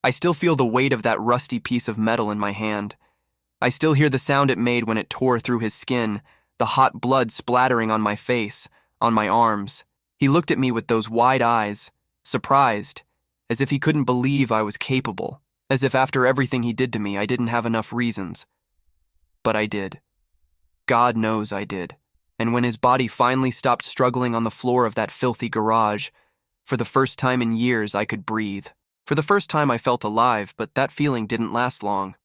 I still feel the weight of that rusty piece of metal in my hand. I still hear the sound it made when it tore through his skin, the hot blood splattering on my face, on my arms. He looked at me with those wide eyes, surprised, as if he couldn't believe I was capable, as if after everything he did to me I didn't have enough reasons. But I did. God knows I did. And when his body finally stopped struggling on the floor of that filthy garage, for the first time in years I could breathe. For the first time I felt alive, but that feeling didn't last long.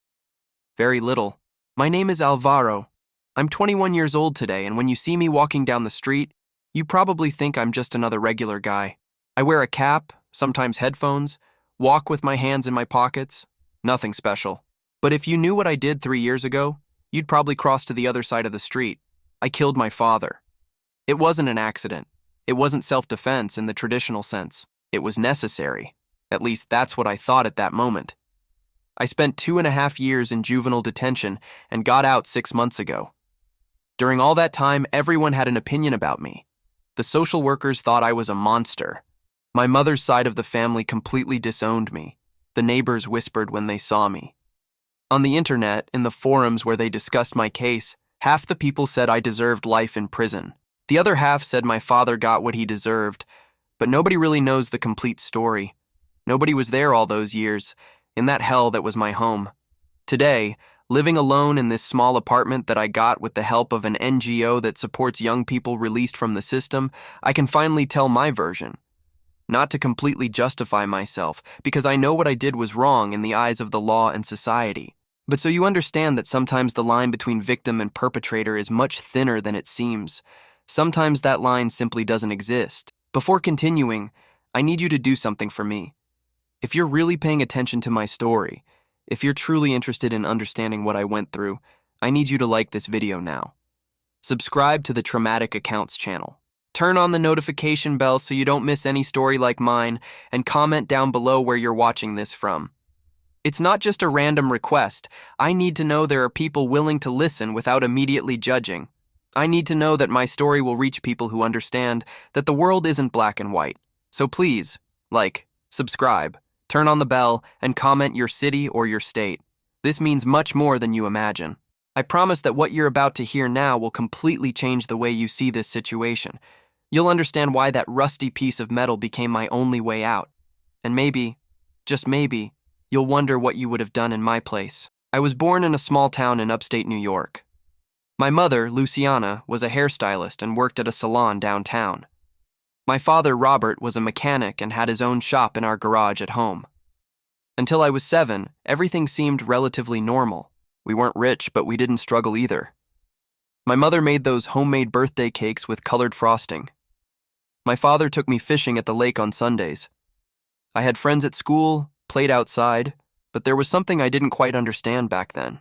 Very little. My name is Alvaro. I'm 21 years old today, and when you see me walking down the street, you probably think I'm just another regular guy. I wear a cap, sometimes headphones, walk with my hands in my pockets. Nothing special. But if you knew what I did 3 years ago, you'd probably cross to the other side of the street. I killed my father. It wasn't an accident. It wasn't self-defense in the traditional sense. It was necessary. At least that's what I thought at that moment. I spent 2.5 years in juvenile detention and got out 6 months ago. During all that time, everyone had an opinion about me. The social workers thought I was a monster. My mother's side of the family completely disowned me. The neighbors whispered when they saw me. On the internet, in the forums where they discussed my case, half the people said I deserved life in prison. The other half said my father got what he deserved, but nobody really knows the complete story. Nobody was there all those years, in that hell that was my home. Today, living alone in this small apartment that I got with the help of an NGO that supports young people released from the system, I can finally tell my version. Not to completely justify myself, because I know what I did was wrong in the eyes of the law and society. But so you understand that sometimes the line between victim and perpetrator is much thinner than it seems. Sometimes that line simply doesn't exist. Before continuing, I need you to do something for me. If you're really paying attention to my story, if you're truly interested in understanding what I went through, I need you to like this video now. Subscribe to the Traumatic Accounts channel. Turn on the notification bell so you don't miss any story like mine, and comment down below where you're watching this from. It's not just a random request. I need to know there are people willing to listen without immediately judging. I need to know that my story will reach people who understand that the world isn't black and white. So please, like, subscribe, turn on the bell, and comment your city or your state. This means much more than you imagine. I promise that what you're about to hear now will completely change the way you see this situation. You'll understand why that rusty piece of metal became my only way out. And maybe, just maybe, you'll wonder what you would have done in my place. I was born in a small town in upstate New York. My mother, Luciana, was a hairstylist and worked at a salon downtown. My father, Robert, was a mechanic and had his own shop in our garage at home. Until I was 7, everything seemed relatively normal. We weren't rich, but we didn't struggle either. My mother made those homemade birthday cakes with colored frosting. My father took me fishing at the lake on Sundays. I had friends at school, played outside, but there was something I didn't quite understand back then.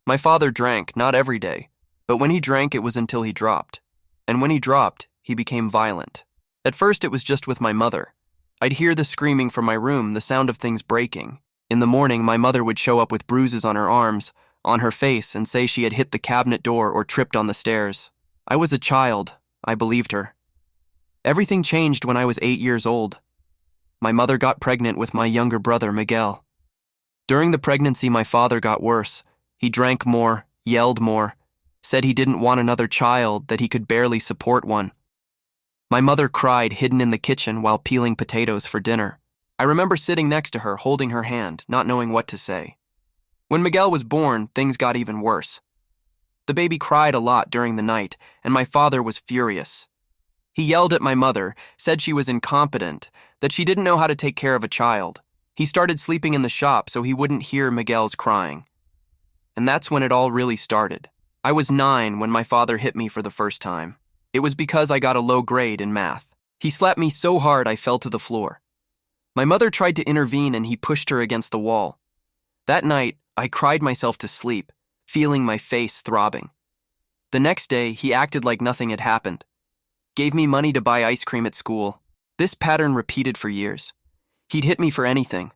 My father drank, not every day, but when he drank it was until he dropped. And when he dropped, he became violent. At first it was just with my mother. I'd hear the screaming from my room, the sound of things breaking. In the morning, my mother would show up with bruises on her arms, on her face, and say she had hit the cabinet door or tripped on the stairs. I was a child. I believed her. Everything changed when I was 8 years old. My mother got pregnant with my younger brother, Miguel. During the pregnancy, my father got worse. He drank more, yelled more, said he didn't want another child, that he could barely support one. My mother cried hidden in the kitchen while peeling potatoes for dinner. I remember sitting next to her, holding her hand, not knowing what to say. When Miguel was born, things got even worse. The baby cried a lot during the night, and my father was furious. He yelled at my mother, said she was incompetent, that she didn't know how to take care of a child. He started sleeping in the shop so he wouldn't hear Miguel's crying. And that's when it all really started. I was 9 when my father hit me for the first time. It was because I got a low grade in math. He slapped me so hard I fell to the floor. My mother tried to intervene and he pushed her against the wall. That night, I cried myself to sleep, feeling my face throbbing. The next day, he acted like nothing had happened. Gave me money to buy ice cream at school. This pattern repeated for years. He'd hit me for anything.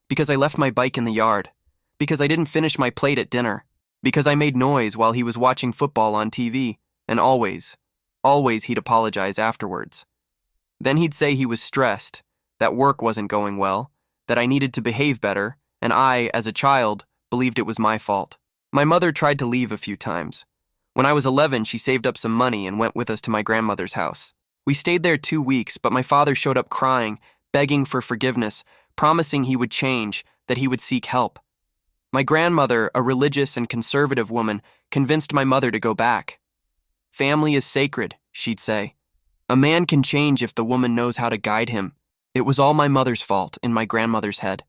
Because I left my bike in the yard. Because I didn't finish my plate at dinner. Because I made noise while he was watching football on TV. And always he'd apologize afterwards. Then he'd say he was stressed, that work wasn't going well, that I needed to behave better, and I, as a child, believed it was my fault. My mother tried to leave a few times. When I was 11, she saved up some money and went with us to my grandmother's house. We stayed there 2 weeks, but my father showed up crying, begging for forgiveness, promising he would change, that he would seek help. My grandmother, a religious and conservative woman, convinced my mother to go back. "Family is sacred," she'd say. "A man can change if the woman knows how to guide him." It was all my mother's fault, in my grandmother's head.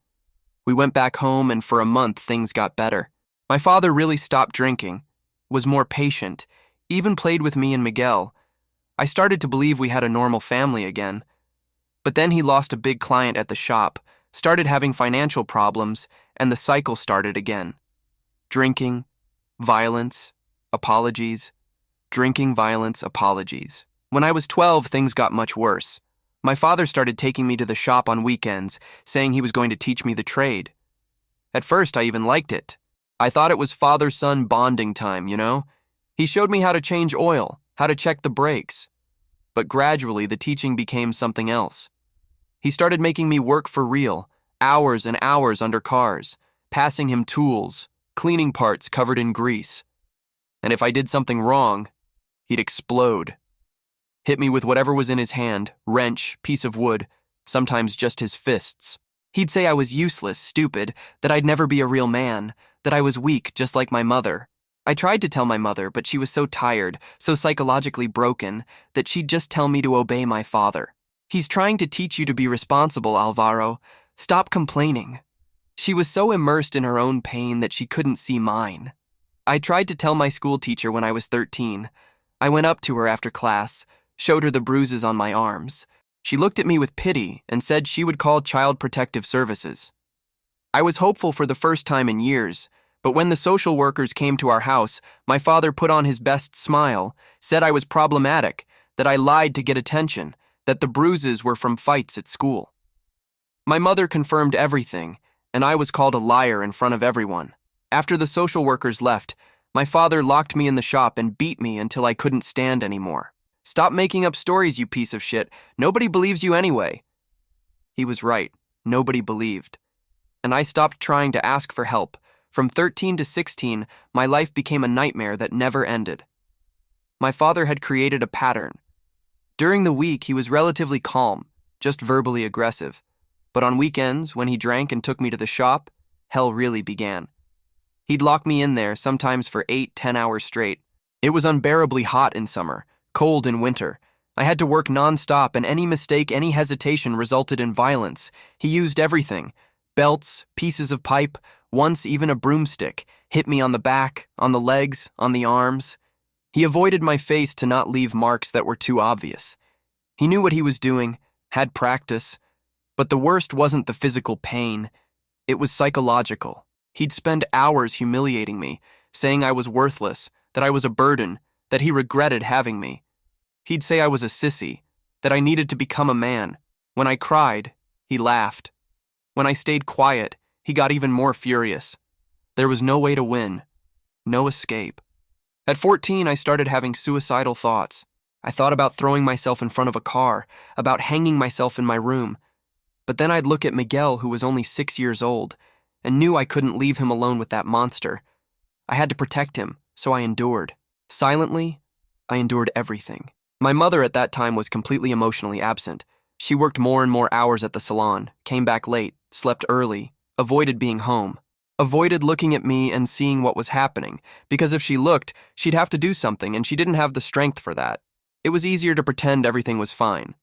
We went back home, and for a month things got better. My father really stopped drinking, was more patient, even played with me and Miguel. I started to believe we had a normal family again. But then he lost a big client at the shop, started having financial problems, and the cycle started again. Drinking, violence, apologies. Drinking, violence, apologies. When I was 12, things got much worse. My father started taking me to the shop on weekends, saying he was going to teach me the trade. At first, I even liked it. I thought it was father-son bonding time, you know? He showed me how to change oil, how to check the brakes. But gradually, the teaching became something else. He started making me work for real, hours and hours under cars, passing him tools, cleaning parts covered in grease. And if I did something wrong, he'd explode. Hit me with whatever was in his hand, wrench, piece of wood, sometimes just his fists. He'd say I was useless, stupid, that I'd never be a real man, that I was weak just like my mother. I tried to tell my mother, but she was so tired, so psychologically broken, that she'd just tell me to obey my father. "He's trying to teach you to be responsible, Alvaro. Stop complaining." She was so immersed in her own pain that she couldn't see mine. I tried to tell my school teacher when I was 13. I went up to her after class, showed her the bruises on my arms. She looked at me with pity and said she would call Child Protective Services. I was hopeful for the first time in years, but when the social workers came to our house, my father put on his best smile, said I was problematic, that I lied to get attention, that the bruises were from fights at school. My mother confirmed everything, and I was called a liar in front of everyone. After the social workers left, my father locked me in the shop and beat me until I couldn't stand anymore. "Stop making up stories, you piece of shit. Nobody believes you anyway." He was right. Nobody believed. And I stopped trying to ask for help. From 13 to 16, my life became a nightmare that never ended. My father had created a pattern. During the week, he was relatively calm, just verbally aggressive. But on weekends, when he drank and took me to the shop, hell really began. He'd lock me in there, sometimes for 8-10 hours straight. It was unbearably hot in summer, cold in winter. I had to work nonstop, and any mistake, any hesitation resulted in violence. He used everything: belts, pieces of pipe, once even a broomstick, hit me on the back, on the legs, on the arms. He avoided my face to not leave marks that were too obvious. He knew what he was doing, had practice, but the worst wasn't the physical pain. It was psychological. He'd spend hours humiliating me, saying I was worthless, that I was a burden, that he regretted having me. He'd say I was a sissy, that I needed to become a man. When I cried, he laughed. When I stayed quiet, he got even more furious. There was no way to win, no escape. At 14, I started having suicidal thoughts. I thought about throwing myself in front of a car, about hanging myself in my room. But then I'd look at Miguel, who was only 6 years old, and knew I couldn't leave him alone with that monster. I had to protect him, so I endured. Silently, I endured everything. My mother at that time was completely emotionally absent. She worked more and more hours at the salon, came back late, slept early, avoided being home, avoided looking at me and seeing what was happening, because if she looked, she'd have to do something, and she didn't have the strength for that. It was easier to pretend everything was fine.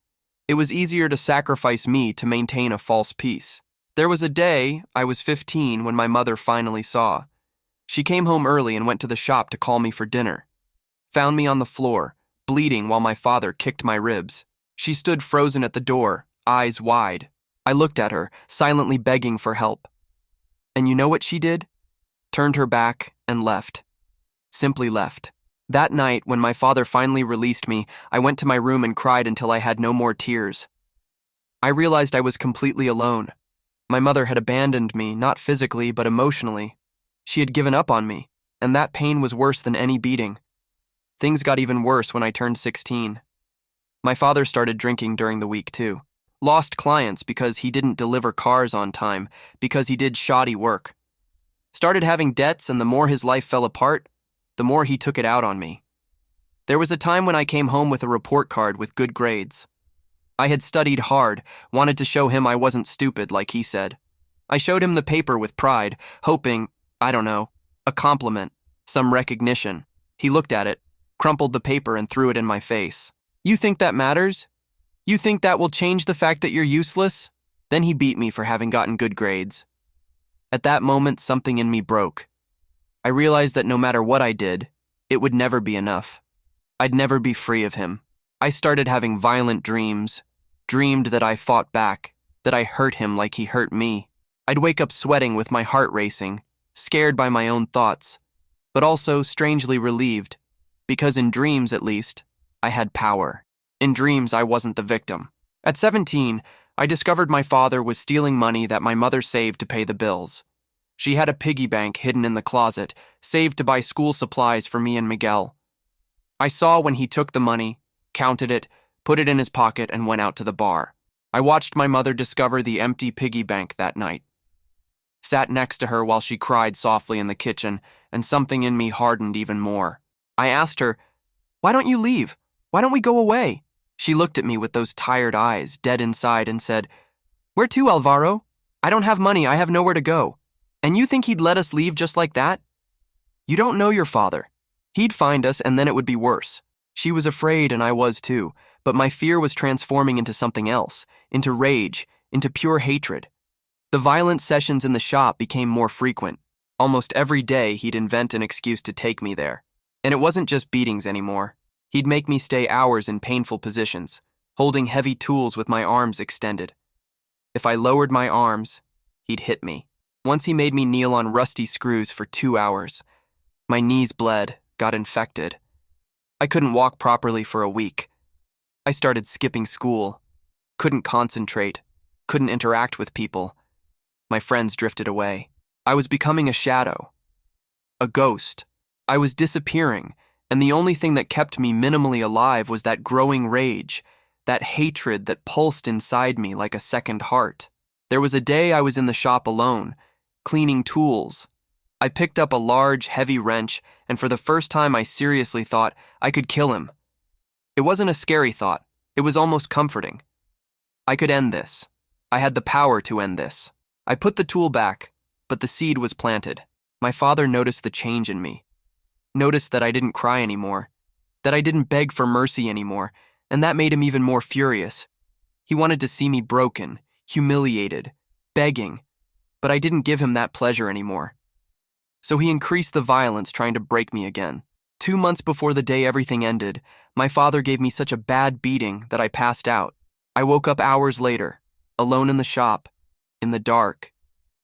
It was easier to sacrifice me to maintain a false peace. There was a day, I was 15, when my mother finally saw. She came home early and went to the shop to call me for dinner. Found me on the floor, bleeding while my father kicked my ribs. She stood frozen at the door, eyes wide. I looked at her, silently begging for help. And you know what she did? Turned her back and left. Simply left. That night, when my father finally released me, I went to my room and cried until I had no more tears. I realized I was completely alone. My mother had abandoned me, not physically, but emotionally. She had given up on me, and that pain was worse than any beating. Things got even worse when I turned 16. My father started drinking during the week, too. Lost clients because he didn't deliver cars on time, because he did shoddy work. Started having debts, and the more his life fell apart, the more he took it out on me. There was a time when I came home with a report card with good grades. I had studied hard, wanted to show him I wasn't stupid like he said. I showed him the paper with pride, hoping, I don't know, a compliment, some recognition. He looked at it, crumpled the paper, and threw it in my face. "You think that matters? You think that will change the fact that you're useless?" Then he beat me for having gotten good grades. At that moment, something in me broke. I realized that no matter what I did, it would never be enough. I'd never be free of him. I started having violent dreams, dreamed that I fought back, that I hurt him like he hurt me. I'd wake up sweating with my heart racing, scared by my own thoughts, but also strangely relieved, because in dreams, at least, I had power. In dreams, I wasn't the victim. At 17, I discovered my father was stealing money that my mother saved to pay the bills. She had a piggy bank hidden in the closet, saved to buy school supplies for me and Miguel. I saw when he took the money, counted it, put it in his pocket, and went out to the bar. I watched my mother discover the empty piggy bank that night. Sat next to her while she cried softly in the kitchen, and something in me hardened even more. I asked her, "Why don't you leave? Why don't we go away?" She looked at me with those tired eyes, dead inside, and said, "Where to, Alvaro? I don't have money, I have nowhere to go. And you think he'd let us leave just like that? You don't know your father. He'd find us, and then it would be worse." She was afraid, and I was too, but my fear was transforming into something else, into rage, into pure hatred. The violent sessions in the shop became more frequent. Almost every day, he'd invent an excuse to take me there. And it wasn't just beatings anymore. He'd make me stay hours in painful positions, holding heavy tools with my arms extended. If I lowered my arms, he'd hit me. Once he made me kneel on rusty screws for 2 hours. My knees bled, got infected. I couldn't walk properly for a week. I started skipping school. Couldn't concentrate. Couldn't interact with people. My friends drifted away. I was becoming a shadow. A ghost. I was disappearing, and the only thing that kept me minimally alive was that growing rage, that hatred that pulsed inside me like a second heart. There was a day I was in the shop alone, cleaning tools. I picked up a large, heavy wrench, and for the first time I seriously thought I could kill him. It wasn't a scary thought. It was almost comforting. I could end this. I had the power to end this. I put the tool back, but the seed was planted. My father noticed the change in me. Noticed that I didn't cry anymore, that I didn't beg for mercy anymore, and that made him even more furious. He wanted to see me broken, humiliated, begging, but I didn't give him that pleasure anymore. So he increased the violence, trying to break me again. 2 months before the day everything ended, my father gave me such a bad beating that I passed out. I woke up hours later, alone in the shop, in the dark,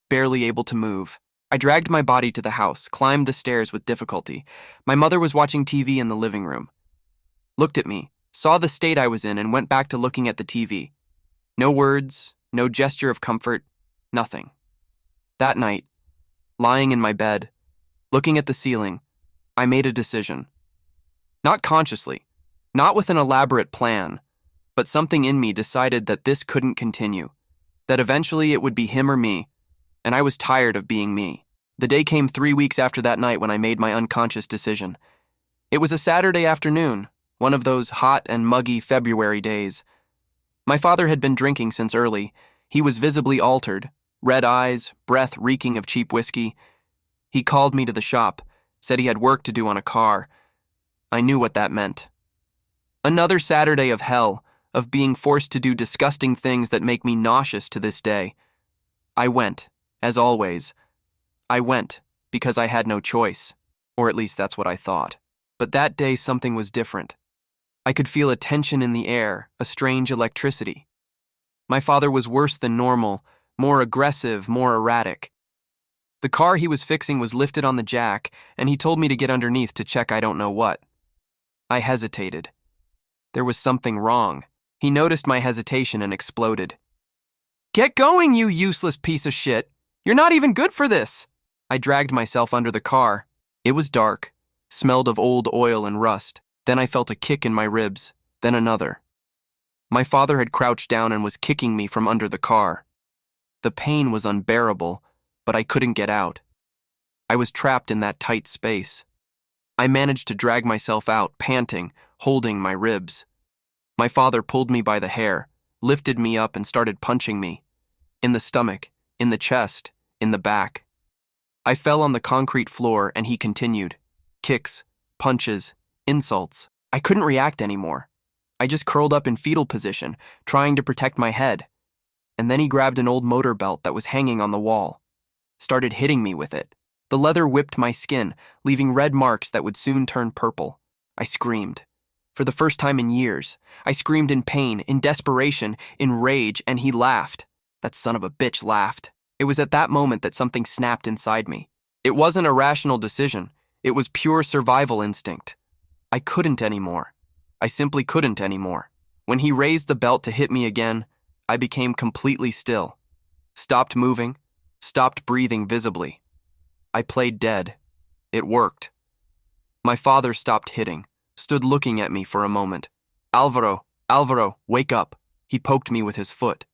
barely able to move. I dragged my body to the house, climbed the stairs with difficulty. My mother was watching TV in the living room. Looked at me, saw the state I was in, and went back to looking at the TV. No words, no gesture of comfort, nothing. That night, lying in my bed, looking at the ceiling, I made a decision. Not consciously, not with an elaborate plan, but something in me decided that this couldn't continue, that eventually it would be him or me, and I was tired of being me. The day came 3 weeks after that night when I made my unconscious decision. It was a Saturday afternoon, one of those hot and muggy February days. My father had been drinking since early. He was visibly altered, red eyes, breath reeking of cheap whiskey. He called me to the shop, said he had work to do on a car. I knew what that meant. Another Saturday of hell, of being forced to do disgusting things that make me nauseous to this day. I went, as always. I went because I had no choice, or at least that's what I thought. But that day something was different. I could feel a tension in the air, a strange electricity. My father was worse than normal, more aggressive, more erratic. The car he was fixing was lifted on the jack, and he told me to get underneath to check I don't know what. I hesitated. There was something wrong. He noticed my hesitation and exploded. "Get going, you useless piece of shit! You're not even good for this!" I dragged myself under the car. It was dark, smelled of old oil and rust. Then I felt a kick in my ribs, then another. My father had crouched down and was kicking me from under the car. The pain was unbearable, but I couldn't get out. I was trapped in that tight space. I managed to drag myself out, panting, holding my ribs. My father pulled me by the hair, lifted me up and started punching me. In the stomach, in the chest, in the back. I fell on the concrete floor and he continued. Kicks, punches, insults. I couldn't react anymore. I just curled up in fetal position, trying to protect my head. And then he grabbed an old motor belt that was hanging on the wall. Started hitting me with it. The leather whipped my skin, leaving red marks that would soon turn purple. I screamed. For the first time in years, I screamed in pain, in desperation, in rage, and he laughed. That son of a bitch laughed. It was at that moment that something snapped inside me. It wasn't a rational decision. It was pure survival instinct. I couldn't anymore. I simply couldn't anymore. When he raised the belt to hit me again, I became completely still. Stopped moving, stopped breathing visibly. I played dead. It worked. My father stopped hitting, stood looking at me for a moment. Alvaro, wake up. He poked me with his foot.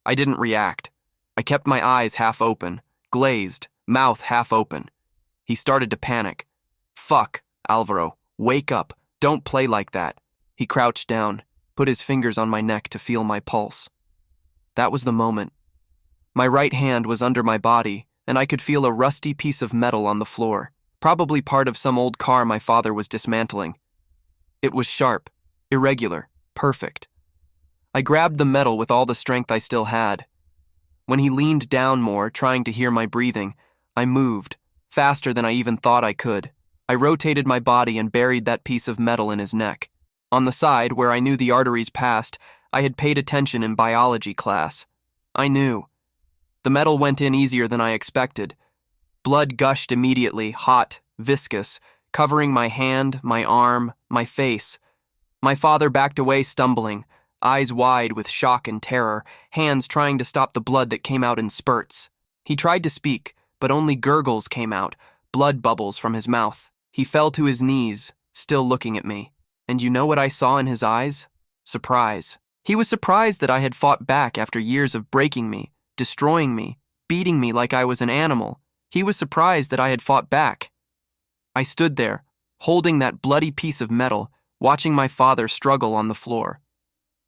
I didn't react. I kept my eyes half open, glazed, mouth half open. He started to panic. Fuck, Alvaro, wake up. Don't play like that. He crouched down, put his fingers on my neck to feel my pulse. That was the moment. My right hand was under my body, and I could feel a rusty piece of metal on the floor, probably part of some old car my father was dismantling. It was sharp, irregular, perfect. I grabbed the metal with all the strength I still had. When he leaned down more, trying to hear my breathing, I moved, faster than I even thought I could. I rotated my body and buried that piece of metal in his neck. On the side, where I knew the arteries passed, I had paid attention in biology class. I knew. The metal went in easier than I expected. Blood gushed immediately, hot, viscous, covering my hand, my arm, my face. My father backed away stumbling, eyes wide with shock and terror, hands trying to stop the blood that came out in spurts. He tried to speak, but only gurgles came out, blood bubbles from his mouth. He fell to his knees, still looking at me. And you know what I saw in his eyes? Surprise. He was surprised that I had fought back after years of breaking me, destroying me, beating me like I was an animal. He was surprised that I had fought back. I stood there, holding that bloody piece of metal, watching my father struggle on the floor.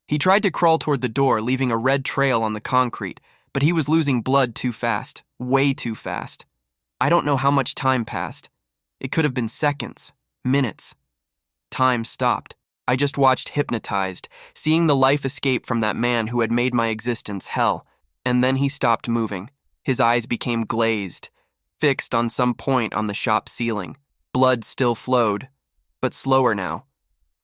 He tried to crawl toward the door, leaving a red trail on the concrete, but he was losing blood too fast, way too fast. I don't know how much time passed. It could have been seconds, minutes. Time stopped. I just watched hypnotized, seeing the life escape from that man who had made my existence hell. And then he stopped moving. His eyes became glazed, fixed on some point on the shop ceiling. Blood still flowed, but slower now,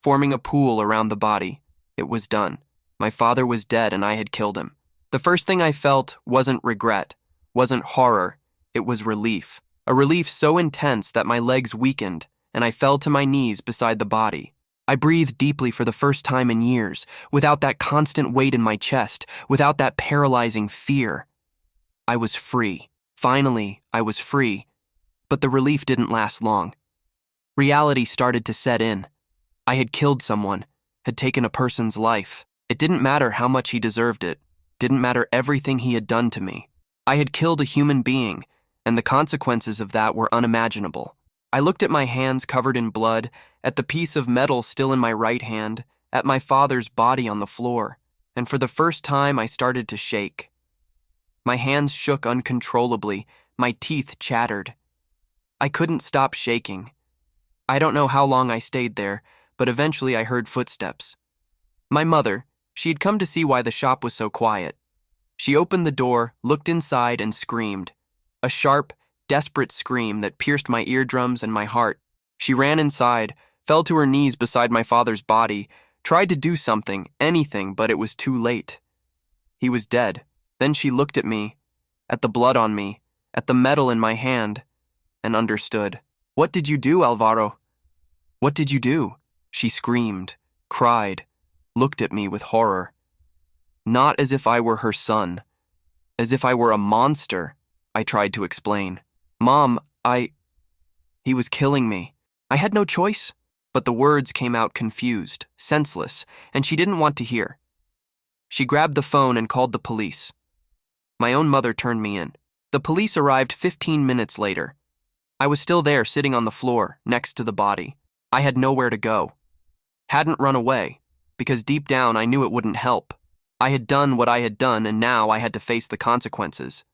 forming a pool around the body. It was done. My father was dead and I had killed him. The first thing I felt wasn't regret, wasn't horror. It was relief. A relief so intense that my legs weakened and I fell to my knees beside the body. I breathed deeply for the first time in years, without that constant weight in my chest, without that paralyzing fear. I was free. Finally, I was free. But the relief didn't last long. Reality started to set in. I had killed someone, had taken a person's life. It didn't matter how much he deserved it. Didn't matter everything he had done to me. I had killed a human being, and the consequences of that were unimaginable. I looked at my hands covered in blood, at the piece of metal still in my right hand, at my father's body on the floor, and for the first time I started to shake. My hands shook uncontrollably, my teeth chattered. I couldn't stop shaking. I don't know how long I stayed there, but eventually I heard footsteps. My mother, she had come to see why the shop was so quiet. She opened the door, looked inside, and screamed. A sharp, desperate scream that pierced my eardrums and my heart. She ran inside, fell to her knees beside my father's body, tried to do something, anything, but it was too late. He was dead. Then she looked at me, at the blood on me, at the metal in my hand, and understood. "What did you do, Alvaro? What did you do?" She screamed, cried, looked at me with horror. Not as if I were her son, as if I were a monster, I tried to explain. "Mom, he was killing me. I had no choice." But the words came out confused, senseless, and she didn't want to hear. She grabbed the phone and called the police. My own mother turned me in. The police arrived 15 minutes later. I was still there, sitting on the floor, next to the body. I had nowhere to go. Hadn't run away, because deep down I knew it wouldn't help. I had done what I had done, and now I had to face the consequences.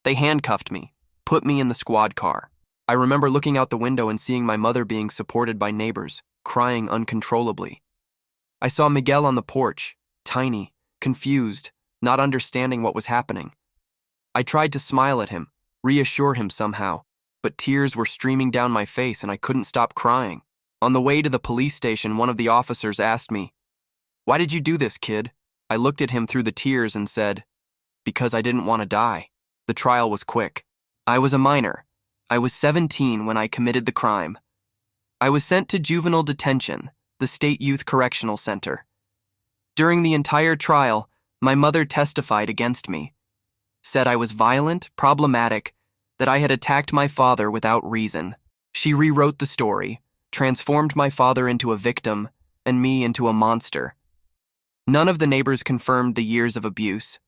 They handcuffed me, put me in the squad car. I remember looking out the window and seeing my mother being supported by neighbors, crying uncontrollably. I saw Miguel on the porch, tiny, confused, not understanding what was happening. I tried to smile at him, reassure him somehow, but tears were streaming down my face and I couldn't stop crying. On the way to the police station, one of the officers asked me, "Why did you do this, kid?" I looked at him through the tears and said, "Because I didn't want to die." The trial was quick. I was a minor. I was 17 when I committed the crime. I was sent to juvenile detention, the State Youth Correctional Center. During the entire trial, my mother testified against me, said I was violent, problematic, that I had attacked my father without reason. She rewrote the story, transformed my father into a victim and me into a monster. None of the neighbors confirmed the years of abuse.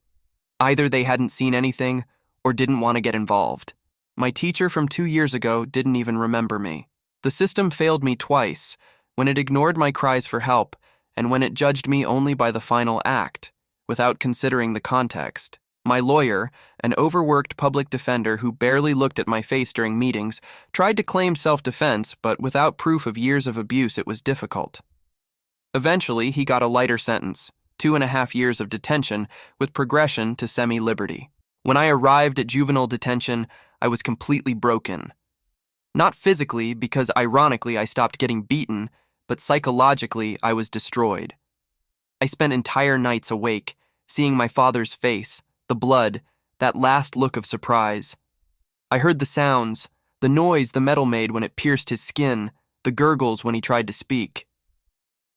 Either they hadn't seen anything or didn't want to get involved. My teacher from 2 years ago didn't even remember me. The system failed me twice, when it ignored my cries for help and when it judged me only by the final act, without considering the context. My lawyer, an overworked public defender who barely looked at my face during meetings, tried to claim self-defense, but without proof of years of abuse, it was difficult. Eventually, he got a lighter sentence, 2.5 years of detention with progression to semi-liberty. When I arrived at juvenile detention, I was completely broken. Not physically, because ironically I stopped getting beaten, but psychologically I was destroyed. I spent entire nights awake, seeing my father's face, the blood, that last look of surprise. I heard the sounds, the noise the metal made when it pierced his skin, the gurgles when he tried to speak.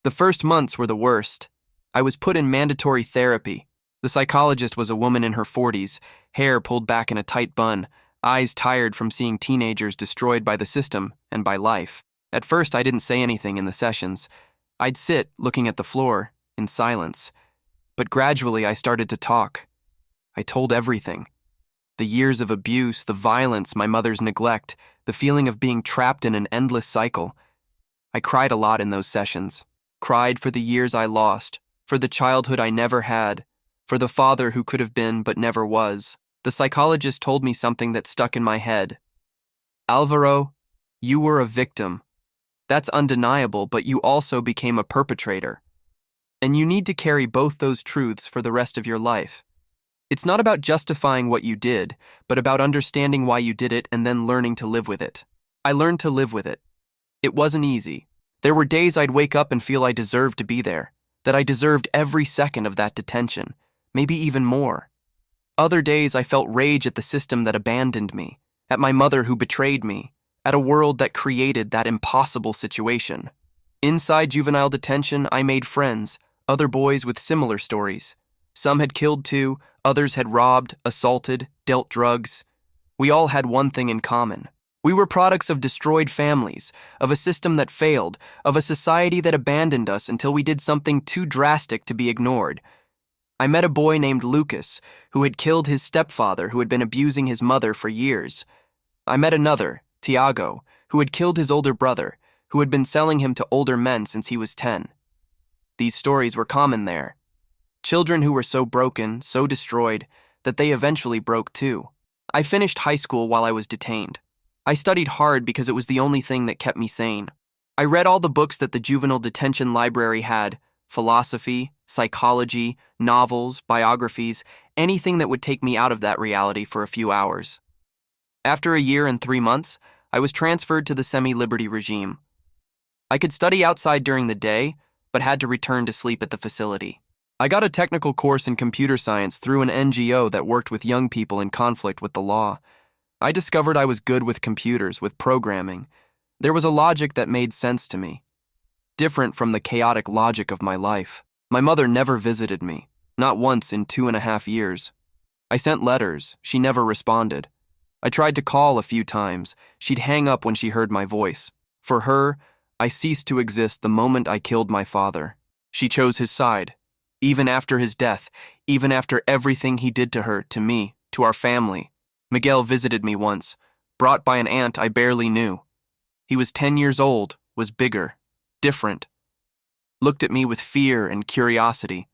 The first months were the worst. I was put in mandatory therapy. The psychologist was a woman in her 40s, hair pulled back in a tight bun, eyes tired from seeing teenagers destroyed by the system and by life. At first, I didn't say anything in the sessions. I'd sit, looking at the floor, in silence. But gradually, I started to talk. I told everything. The years of abuse, the violence, my mother's neglect, the feeling of being trapped in an endless cycle. I cried a lot in those sessions. Cried for the years I lost, for the childhood I never had, for the father who could have been but never was. The psychologist told me something that stuck in my head. "Alvaro, you were a victim. That's undeniable, but you also became a perpetrator. And you need to carry both those truths for the rest of your life. It's not about justifying what you did, but about understanding why you did it and then learning to live with it." I learned to live with it. It wasn't easy. There were days I'd wake up and feel I deserved to be there, that I deserved every second of that detention, maybe even more. Other days I felt rage at the system that abandoned me, at my mother who betrayed me, at a world that created that impossible situation. Inside juvenile detention, I made friends, other boys with similar stories. Some had killed too, others had robbed, assaulted, dealt drugs. We all had one thing in common. We were products of destroyed families, of a system that failed, of a society that abandoned us until we did something too drastic to be ignored. I met a boy named Lucas, who had killed his stepfather who had been abusing his mother for years. I met another, Tiago, who had killed his older brother, who had been selling him to older men since he was 10. These stories were common there. Children who were so broken, so destroyed, that they eventually broke too. I finished high school while I was detained. I studied hard because it was the only thing that kept me sane. I read all the books that the juvenile detention library had: philosophy, psychology, novels, biographies, anything that would take me out of that reality for a few hours. After a year and 3 months, I was transferred to the semi-liberty regime. I could study outside during the day, but had to return to sleep at the facility. I got a technical course in computer science through an NGO that worked with young people in conflict with the law. I discovered I was good with computers, with programming. There was a logic that made sense to me, different from the chaotic logic of my life. My mother never visited me, not once in 2.5 years. I sent letters, she never responded. I tried to call a few times, she'd hang up when she heard my voice. For her, I ceased to exist the moment I killed my father. She chose his side. Even after his death, even after everything he did to her, to me, to our family. Miguel visited me once, brought by an aunt I barely knew. He was 10 years old, was bigger, different. Looked at me with fear and curiosity.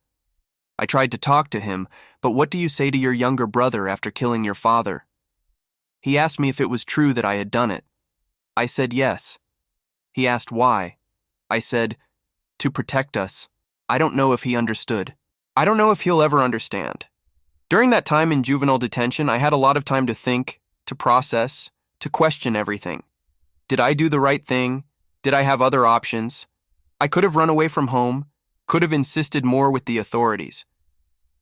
I tried to talk to him, but what do you say to your younger brother after killing your father? He asked me if it was true that I had done it. I said yes. He asked why. I said, to protect us. I don't know if he understood. I don't know if he'll ever understand. During that time in juvenile detention, I had a lot of time to think, to process, to question everything. Did I do the right thing? Did I have other options? I could have run away from home, could have insisted more with the authorities.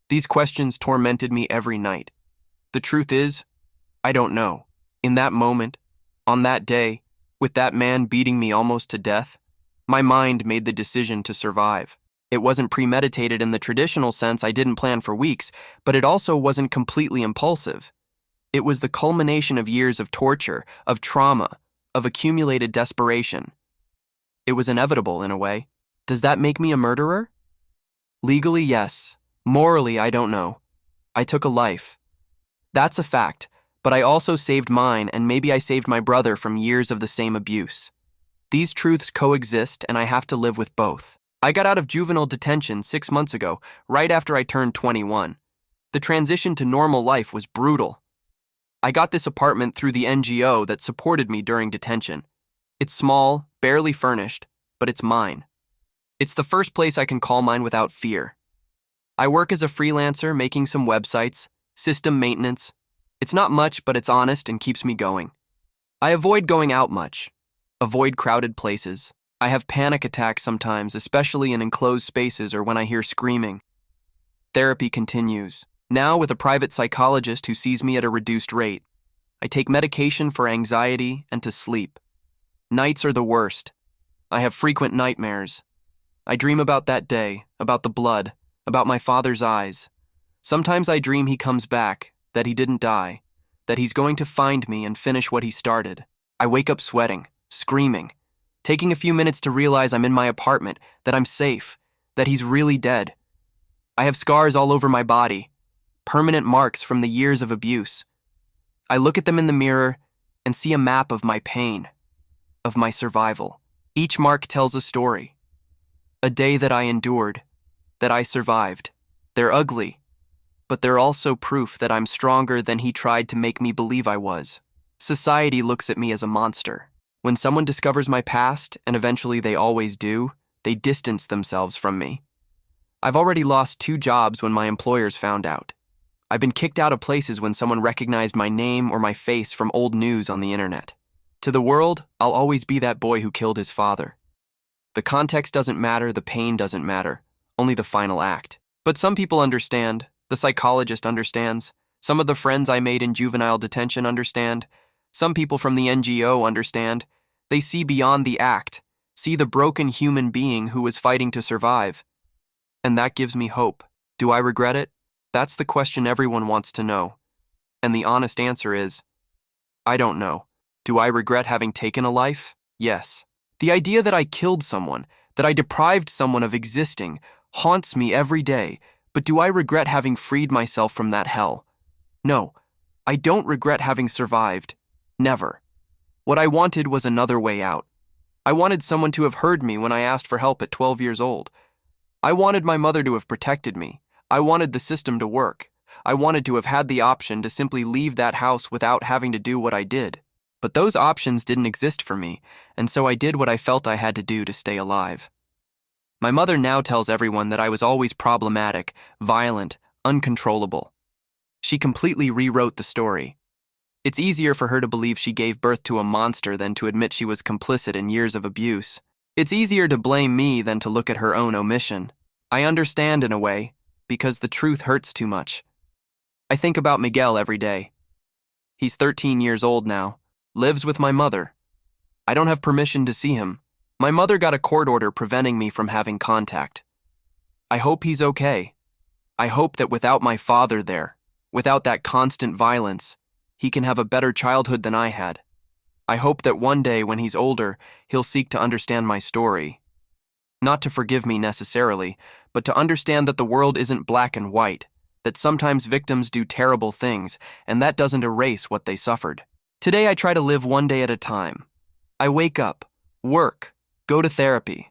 These questions tormented me every night. The truth is, I don't know. In that moment, on that day, with that man beating me almost to death, my mind made the decision to survive. It wasn't premeditated in the traditional sense. I didn't plan for weeks, but it also wasn't completely impulsive. It was the culmination of years of torture, of trauma, of accumulated desperation. It was inevitable in a way. Does that make me a murderer? Legally, yes. Morally, I don't know. I took a life. That's a fact, but I also saved mine, and maybe I saved my brother from years of the same abuse. These truths coexist, and I have to live with both. I got out of juvenile detention 6 months ago, right after I turned 21. The transition to normal life was brutal. I got this apartment through the NGO that supported me during detention. It's small, barely furnished, but it's mine. It's the first place I can call mine without fear. I work as a freelancer making some websites, system maintenance. It's not much, but it's honest and keeps me going. I avoid going out much, avoid crowded places. I have panic attacks sometimes, especially in enclosed spaces or when I hear screaming. Therapy continues, now with a private psychologist who sees me at a reduced rate. I take medication for anxiety and to sleep. Nights are the worst. I have frequent nightmares. I dream about that day, about the blood, about my father's eyes. Sometimes I dream he comes back, that he didn't die, that he's going to find me and finish what he started. I wake up sweating, screaming, taking a few minutes to realize I'm in my apartment, that I'm safe, that he's really dead. I have scars all over my body, permanent marks from the years of abuse. I look at them in the mirror and see a map of my pain, of my survival. Each mark tells a story. A day that I endured, that I survived. They're ugly, but they're also proof that I'm stronger than he tried to make me believe I was. Society looks at me as a monster. When someone discovers my past, and eventually they always do, they distance themselves from me. I've already lost 2 jobs when my employers found out. I've been kicked out of places when someone recognized my name or my face from old news on the internet. To the world, I'll always be that boy who killed his father. The context doesn't matter, the pain doesn't matter, only the final act. But some people understand, the psychologist understands, some of the friends I made in juvenile detention understand, some people from the NGO understand. They see beyond the act, see the broken human being who was fighting to survive. And that gives me hope. Do I regret it? That's the question everyone wants to know. And the honest answer is, I don't know. Do I regret having taken a life? Yes. The idea that I killed someone, that I deprived someone of existing, haunts me every day, but do I regret having freed myself from that hell? No, I don't regret having survived. Never. What I wanted was another way out. I wanted someone to have heard me when I asked for help at 12 years old. I wanted my mother to have protected me. I wanted the system to work. I wanted to have had the option to simply leave that house without having to do what I did. But those options didn't exist for me, and so I did what I felt I had to do to stay alive. My mother now tells everyone that I was always problematic, violent, uncontrollable. She completely rewrote the story. It's easier for her to believe she gave birth to a monster than to admit she was complicit in years of abuse. It's easier to blame me than to look at her own omission. I understand in a way, because the truth hurts too much. I think about Miguel every day. He's 13 years old now, lives with my mother. I don't have permission to see him. My mother got a court order preventing me from having contact. I hope he's okay. I hope that without my father there, without that constant violence, he can have a better childhood than I had. I hope that one day when he's older, he'll seek to understand my story. Not to forgive me necessarily, but to understand that the world isn't black and white, that sometimes victims do terrible things, and that doesn't erase what they suffered. Today I try to live one day at a time. I wake up, work, go to therapy.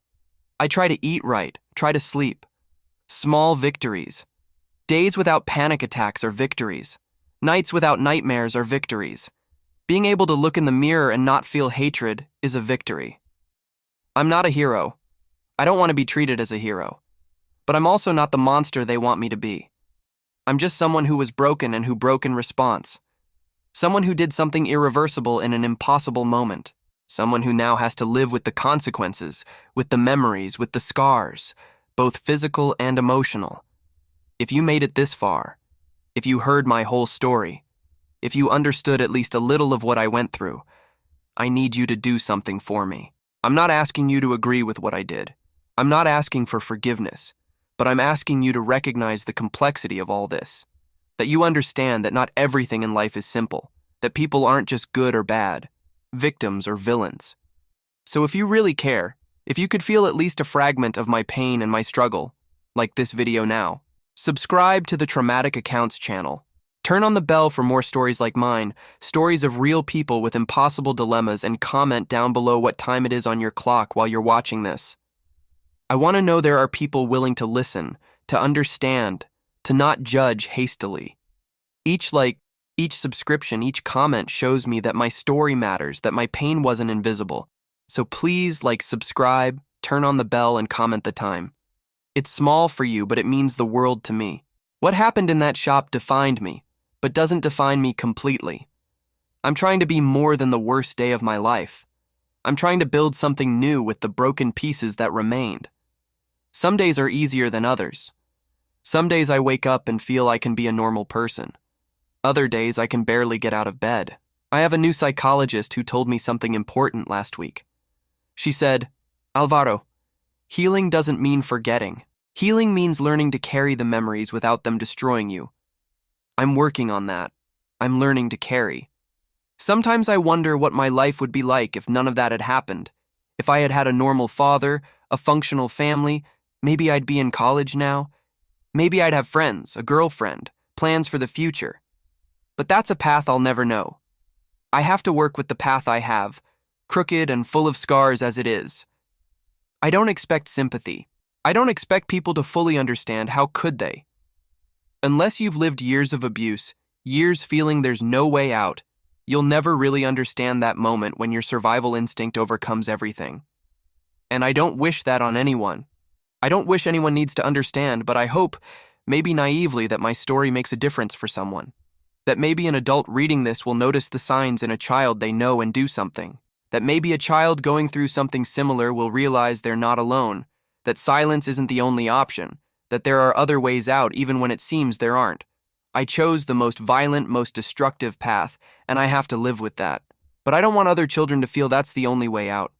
I try to eat right, try to sleep. Small victories. Days without panic attacks are victories. Nights without nightmares are victories. Being able to look in the mirror and not feel hatred is a victory. I'm not a hero. I don't want to be treated as a hero. But I'm also not the monster they want me to be. I'm just someone who was broken and who broke in response. Someone who did something irreversible in an impossible moment. Someone who now has to live with the consequences, with the memories, with the scars, both physical and emotional. If you made it this far, if you heard my whole story, if you understood at least a little of what I went through, I need you to do something for me. I'm not asking you to agree with what I did. I'm not asking for forgiveness, but I'm asking you to recognize the complexity of all this. That you understand that not everything in life is simple, that people aren't just good or bad, victims or villains. So if you really care, if you could feel at least a fragment of my pain and my struggle, like this video now, subscribe to the Traumatic Accounts channel. Turn on the bell for more stories like mine, stories of real people with impossible dilemmas, and comment down below what time it is on your clock while you're watching this. I want to know there are people willing to listen, to understand, to not judge hastily. Each subscription, each comment shows me that my story matters, that my pain wasn't invisible. So please subscribe, turn on the bell, and comment the time. It's small for you, but it means the world to me. What happened in that shop defined me, but doesn't define me completely. I'm trying to be more than the worst day of my life. I'm trying to build something new with the broken pieces that remained. Some days are easier than others. Some days I wake up and feel I can be a normal person. Other days I can barely get out of bed. I have a new psychologist who told me something important last week. She said, "Alvaro, healing doesn't mean forgetting. Healing means learning to carry the memories without them destroying you. I'm working on that. I'm learning to carry. Sometimes I wonder what my life would be like if none of that had happened. If I had had a normal father, a functional family, maybe I'd be in college now. Maybe I'd have friends, a girlfriend, plans for the future. But that's a path I'll never know. I have to work with the path I have, crooked and full of scars as it is. I don't expect sympathy. I don't expect people to fully understand. How could they? Unless you've lived years of abuse, years feeling there's no way out, you'll never really understand that moment when your survival instinct overcomes everything. And I don't wish that on anyone. I don't wish anyone needs to understand, but I hope, maybe naively, that my story makes a difference for someone. That maybe an adult reading this will notice the signs in a child they know and do something. That maybe a child going through something similar will realize they're not alone. That silence isn't the only option. That there are other ways out even when it seems there aren't. I chose the most violent, most destructive path, and I have to live with that. But I don't want other children to feel that's the only way out.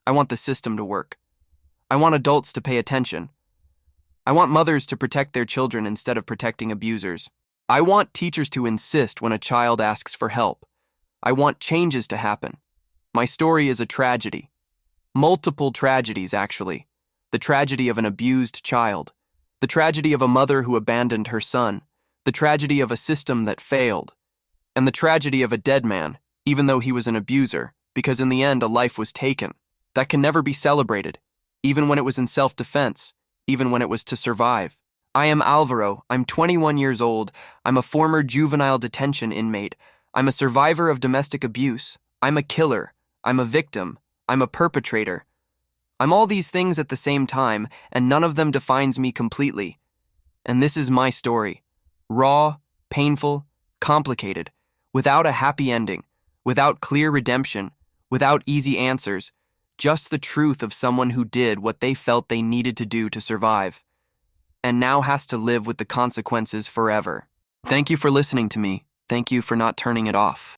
I want the system to work. I want adults to pay attention. I want mothers to protect their children instead of protecting abusers. I want teachers to insist when a child asks for help. I want changes to happen. My story is a tragedy. Multiple tragedies, actually. The tragedy of an abused child. The tragedy of a mother who abandoned her son. The tragedy of a system that failed. And the tragedy of a dead man, even though he was an abuser, because in the end a life was taken. That can never be celebrated, even when it was in self-defense, even when it was to survive. I am Alvaro. I'm 21 years old. I'm a former juvenile detention inmate. I'm a survivor of domestic abuse. I'm a killer. I'm a victim. I'm a perpetrator. I'm all these things at the same time, and none of them defines me completely. And this is my story. Raw, painful, complicated, without a happy ending, without clear redemption, without easy answers, just the truth of someone who did what they felt they needed to do to survive, and now has to live with the consequences forever. Thank you for listening to me. Thank you for not turning it off.